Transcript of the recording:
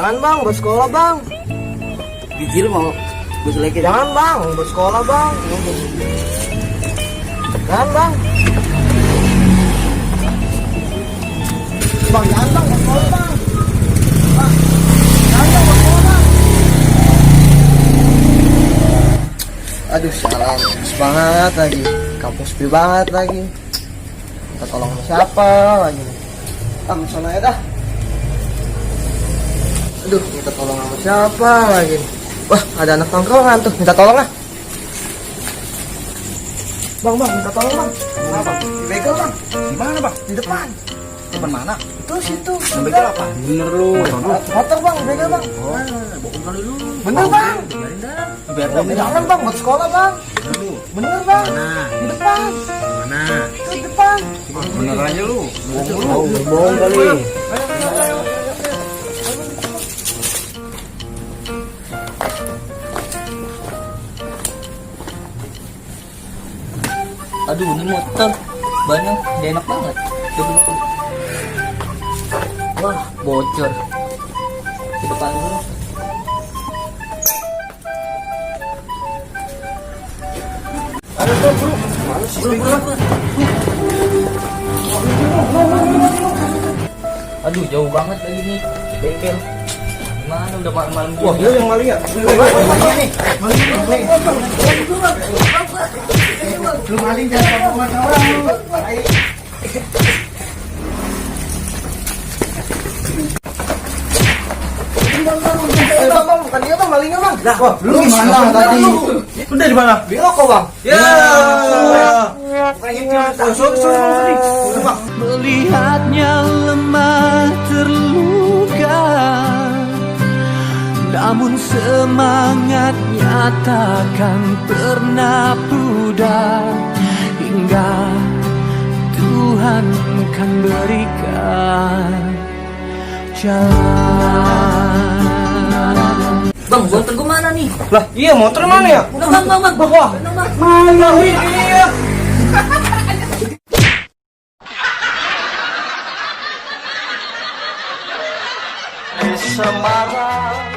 Jangan bang, buat sekolah bang. Bijil mau gue selekin. Jangan bang, buat sekolah bang. Jangan bang. Bang, jangan bang, buat sekolah bang. Bang, jangan bang, buat sekolah bang. Aduh, salah. Semangat lagi. Kampus sepi banget lagi. Minta tolong sama siapa lagi. Sana ya dah. Aduh, minta tolong sama siapa lagi. Wah, ada anak tongkrongan tuh, minta tolong lah. Bang, minta tolong bang. Kenapa? Dibegal bang. Di mana bang? Di depan. Depan mana? Tuh situ. Begal apa? Bener lu. Motor bang, dibegal bang. Bohong kali lu. Bener bang. Biarin dah. Jangan bang, buat sekolah bang. Lu. Bener bang. Mana? Di depan. Mana? Tuh di depan. Bener aja lu. Bohong kali. Aduh, ini motor banyak, gak enak banget. Wah, bocor. Ke depan dulu. Ada tuh bro. Mana sih? Aduh, jauh banget lagi nih bengkel. Gimana udah malam-malam gini? Wah, dia yang maling ya? Lu maling jangan sama orang lu. Bang, bukan dia bang, malingnya bang. Lah, lu gimana tadi? Lu dari mana? Belok kok bang. Ya. Melihatnya lemah terluka, namun semangatnya takkan pernah pudar hingga Tuhan akan berikan jalan. Bang, motor gue mana nih? Lah, iya motor mana ya? Udah bang. Wah, mana iya. Semarang